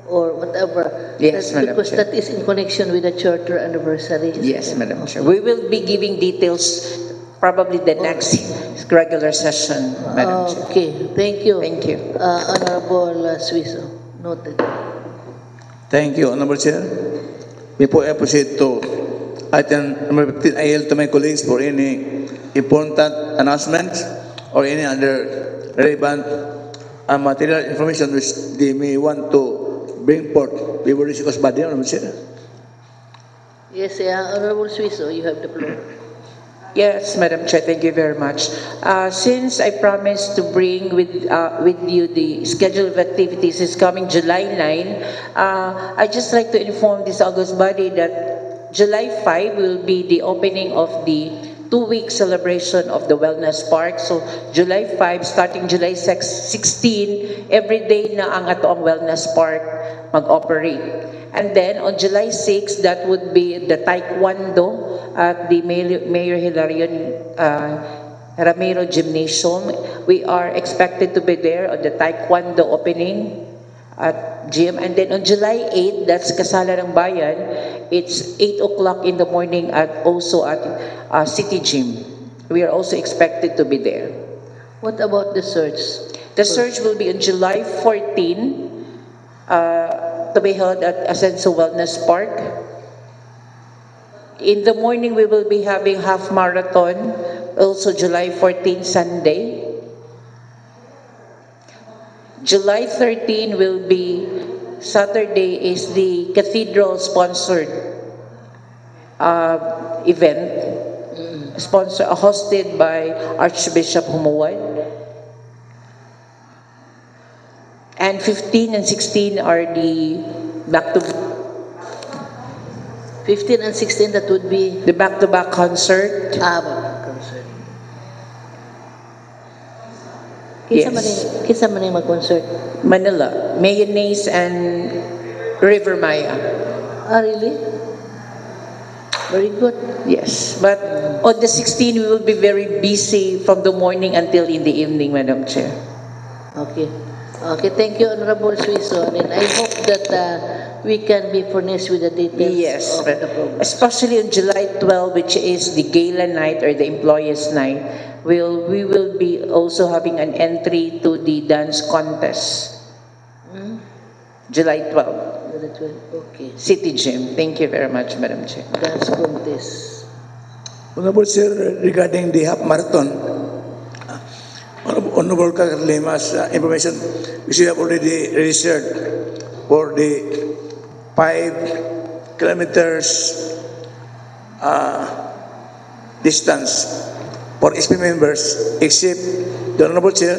or whatever. Yes, Madam because Chair. that is in connection with the charter anniversary. Yes, Madam Chair. We will be giving details probably the next regular session, Madam Chair. Okay, thank you. Thank you. Honorable Suiso. Noted. Thank you, Honorable Chair. Before I proceed to item number 15, I yield to my colleagues for any important announcements or any other relevant material information which they may want to bring forth before this body, Honorable Chair. Yes, Honorable Suiso, you have the floor. Yes, Madam Chair, thank you very much. Since I promised to bring with you the schedule of activities is coming July 9, I'd just like to inform this august body that July 5 will be the opening of the 2-week celebration of the Wellness Park. So July 5, starting July 16, every day na ang ato ang Wellness Park mag-operate. And then on July 6, that would be the Taekwondo at the Mayor Hilarion Ramiro Gymnasium. We are expected to be there on the Taekwondo opening at gym. And then on July 8, that's Kasala ng Bayan, it's 8 o'clock in the morning also at City Gym. We are also expected to be there. What about the search? The search will be on July 14, to be held at Ascenso Wellness Park. In the morning, we will be having half marathon, also July 14, Sunday. July 13 will be Saturday, is the cathedral sponsored event, hosted by Archbishop Humuad. And 15 and 16 are the back-to-back 15 and 16, that would be concert. concert. Yes. Kinsa man yung mag-concert? Manila, Mayonnaise and River Maya. Ah, really? Very good. Yes, but on the 16th, we will be very busy from the morning until in the evening, Madam Chair. Okay. Okay, thank you, Honorable Suison. And I hope that we can be furnished with the details Yes, of but the program. especially on July 12, which is the gala night or the employees' night, we will be also having an entry to the dance contest. July 12, Okay. City Gym. Thank you very much, Madam Chair. Dance contest. Honorable Sir, regarding the half marathon, Honorable Kakalima's information, we have already registered for the 5 kilometers distance for SP members, except the Honorable Chair,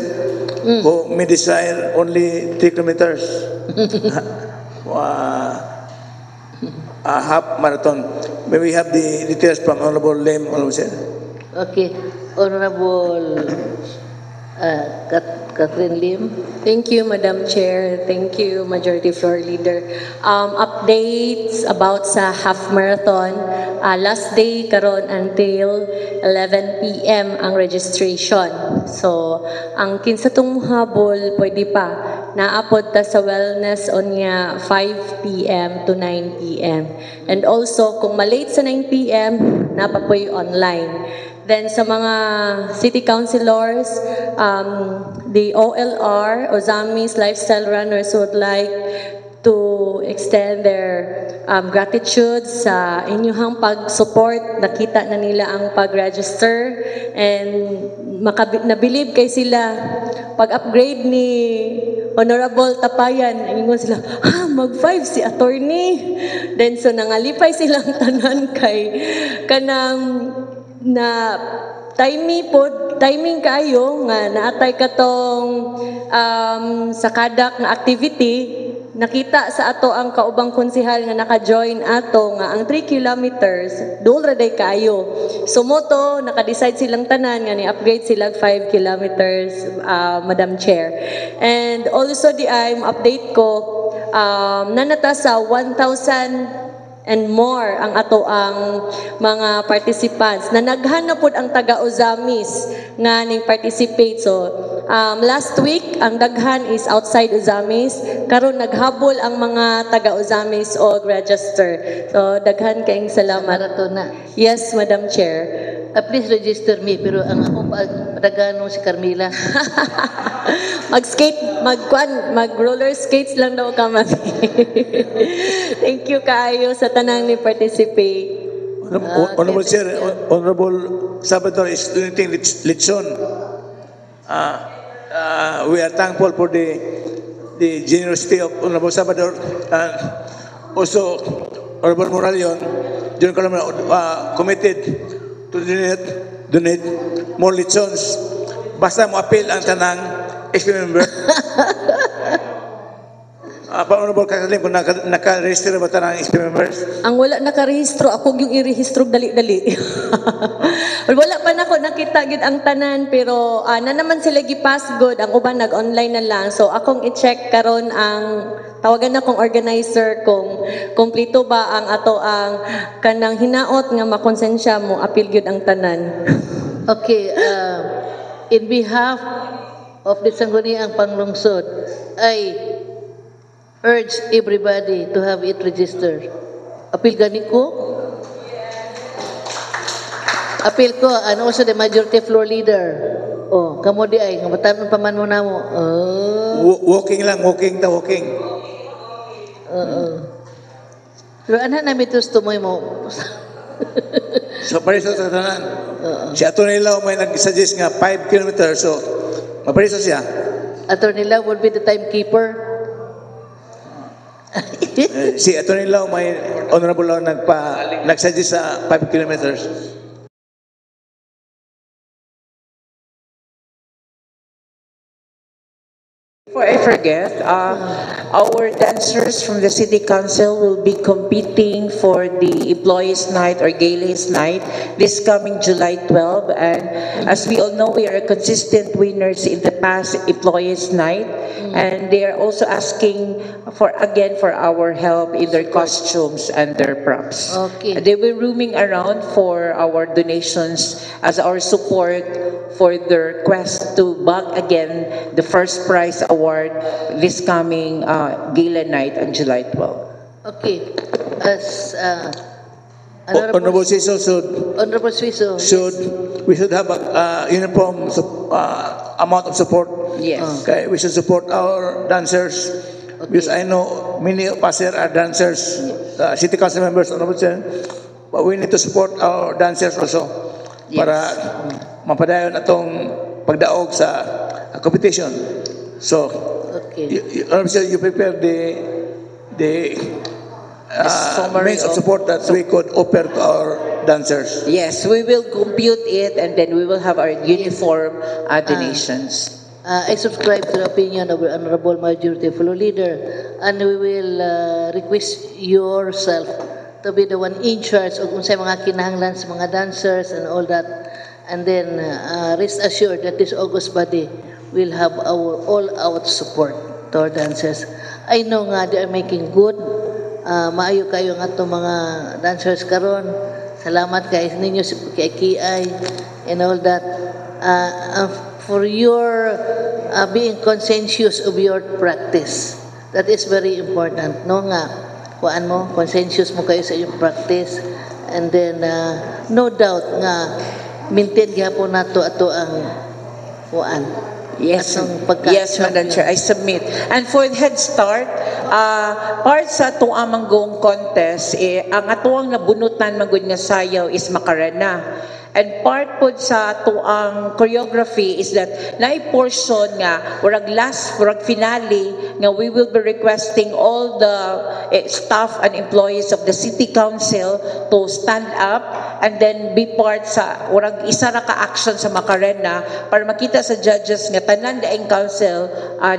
who may desire only 3 kilometers half marathon. May we have the details from Honorable Lim, Honorable Chair? Okay. Honorable Catherine Lim. Thank you, Madam Chair. Thank you, Majority Floor Leader. Updates about sa half marathon. Last day karon until 11 p.m. ang registration. So, ang kinsa tong habol pwede pa naapod ta sa wellness onya 5 p.m. to 9 p.m. And also, kung malate sa 9 p.m., napapoy online. Then sa mga city councilors, the OLR, Ozamis Lifestyle Runners would like to extend their gratitude sa inyong pag-support. Nakita na nila ang pag-register and nabilib kay sila pag-upgrade ni Honorable Tapayan. Ingon sila, mag-5 si attorney. Then so nangalipay silang tanan kay kanang na timing kayo nga naatay katong sa kadak nga activity. Nakita sa ato ang kaubang konsehal nga naka-join ato nga ang 3 kilometers dul ra day kayo. Sumoto naka-decide silang tanan nga ni-upgrade sila 5 kilometers, Madam Chair. And also I'm update ko nanata sa 1,000 and more ang ato ang mga participants na naghanap pod ang taga Ozamis nga ning participate. So last week ang daghan is outside Ozamis, karon naghabol ang mga taga Ozamis og register. So daghan kayong salamat. Marathon na. Yes, Madam Chair. Please register me, pero ang akong padagano si Carmela. Mag-roller skates lang daw ka, mami. Thank you kaayo sa tanang ni participate. Honorable Chair, Honorable Salvador is donating lechon. We are thankful for the generosity of Honorable Salvador and also Honorable Moralion. John Colombo committed to donate more lechons. Basta mo appeal ang tanang SP member. Honorable Kakalim, kung naka-register ba tanang SP members? Ang wala nakarehistro, ako yung irehistro dali-dali. Wala pa na ako nakita gid ang tanan, pero na naman sila gipass good, ang uban nag-online na lang. So akong i-check karon ang tawagan na kong organizer kung kompleto ba ang ato ang kanang hinaot nga makonsensya mo apil gyud ang tanan. Okay, in behalf of the Sangguniang Panglungsod, I urge everybody to have it registered. Apil gani ko? Apil ko, and also the majority floor leader. Oh, kamo di ay, nga batanon pa man mo na mo. Walking lang, walking. Pero anak namin ito tumoy mo. So, pariso sa tanan. Si Atty. Lau may nag-suggest nga 5 kilometers, so mapariso siya. Attorney Lau would be the timekeeper. Si Atty. Lau may Honorable Lau nag-suggest sa 5 kilometers. before I forget, our dancers from the City Council will be competing for the Employees Night or Galas Night this coming July 12. And as we all know, we are consistent winners in the past Employees Night. And they are also asking for our help in their costumes and their props. Okay. They will roaming around for our donations as our support for their quest to bag again the first prize award this coming gala night on July 12. Okay. As Honorable Cecil Honorable Suiso. we should have a uniform amount of support. Yes. Okay, we should support our dancers. Because I know many of us here are dancers, city council members, Honorable Chair, but we need to support our dancers also para mapadayon atong pagdaog sa competition. So, Honorable Chair, you prepare the means of support that we could offer to our dancers. Yes, we will compute it and then we will have our uniform donations. I subscribe to the opinion of the Honorable Majority Floor Leader, and we will request yourself to be the one in charge of kung sa mga kinahanglan sa mga dancers and all that. And then rest assured that this August body will have our all-out support to our dancers. I know nga they are making good. Maayo kayo nga itong mga dancers karon. Salamat kay ninyo kay Kiay and all that. For your being conscientious of your practice. That is very important. No nga, kuan mo, conscientious mo kayo sa iyong practice. And then, no doubt nga, maintain gyapon nato ato ang kuan. Yes, yes, Madam Chair, I submit. And for the Head Start, part sa itong amanggong contest, ang atuang nabunutan magud nga sayaw is Macarena. And part po sa tuang choreography is that na-portion nga, warag finale, nga we will be requesting all the staff and employees of the City Council to stand up and then be part sa, warag isa ra ka action sa Macarena para makita sa judges nga tanan daing council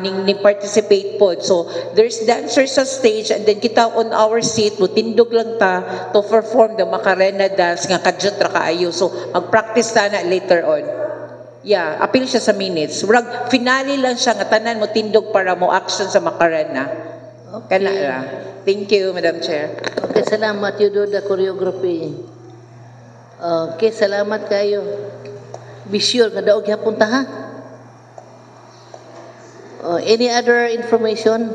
ning participate po. So, there's dancers sa stage and then kita on our seat, mutindog lang ta to perform the Macarena dance nga kadyot ra kaayo. So, mag-practice na later on. Yeah, appeal siya sa minutes. Murag finale lang siya nga tanan mo tindog para mo action sa Macarena. Okay. Kana ra. Thank you, Madam Chair. Okay, salamat. You do the choreography. Okay, salamat kayo. Be sure nga daog hapon ta ha. Any other information?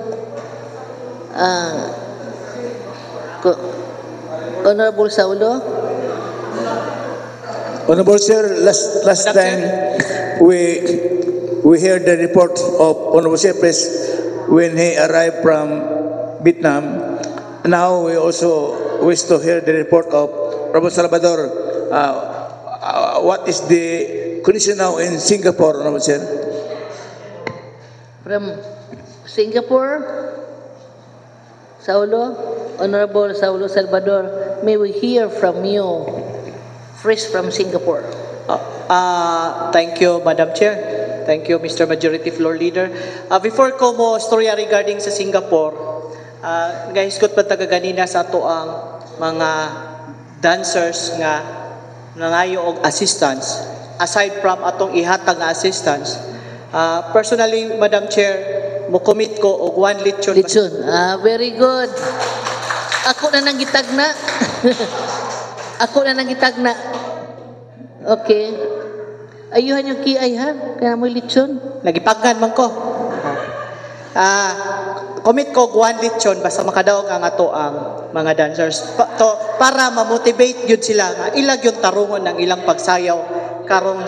Honorable Saulo? Honorable Sir, last time we heard the report of Honorable Sir Pres when he arrived from Vietnam. Now we also wish to hear the report of Honorable Salvador. What is the condition now in Singapore, Honorable Sir? From Singapore, Saulo, Honorable Saulo Salvador, may we hear from you, fresh from Singapore. Thank you, Madam Chair. Thank you, Mr. Majority Floor Leader. Before ko mo storya regarding sa Singapore, guys, kot pa taga ganina sa ato ang mga dancers nga nangayo og assistance. Aside from atong ihatag nga assistance, personally, Madam Chair, mo commit ko og 1 lechon. Lechon. Very good. Ako na nang gitagna. Ako na nang gitagna. Okay. Ayuhan yung kiay ha. Kaya mo lechon. Nagipagan man ko. Commit ko og 1 lechon basta makadaog ang ato ang mga dancers para ma-motivate yun sila nga ilag yung tarungon ng ilang pagsayaw karong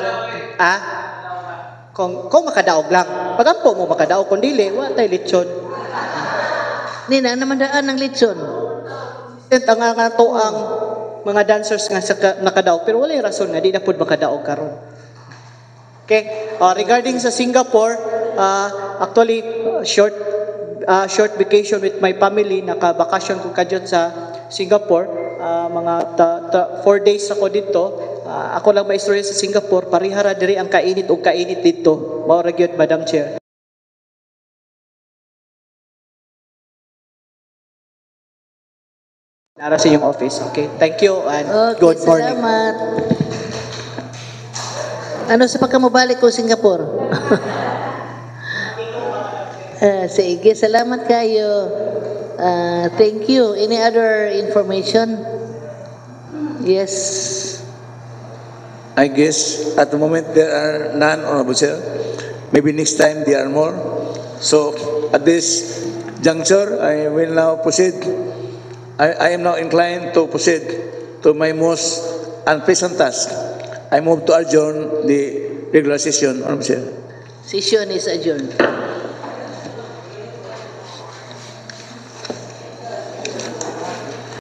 kung makadaog lang. Pagampo mo makadaog kung dili, wa tay lechon. Nina, naman daan ng lechon. Ang ato ang mga dancers nga nakadaog pero wala yung rason nga di na pud makadaog karon. Okay, regarding sa Singapore, actually short vacation with my family, naka-vacation ko kadyot sa Singapore, mga 4 days ako dito. Ako lang maistorya sa Singapore, parihara diri ang kainit o kainit dito. Mao ra gyud, Madam Chair. Nara sa inyong office. Okay, thank you and Okay, good morning. salamat. Ano sa pagkamabalik ko Singapore? Sige, salamat kayo. Thank you. Any other information? Yes. I guess at the moment there are none, Honorable Chair. Maybe next time there are more. So at this juncture, I will now proceed. I am now inclined to proceed to my most unpleasant task. I move to adjourn the regular session, Honorable Chair. Session is adjourned.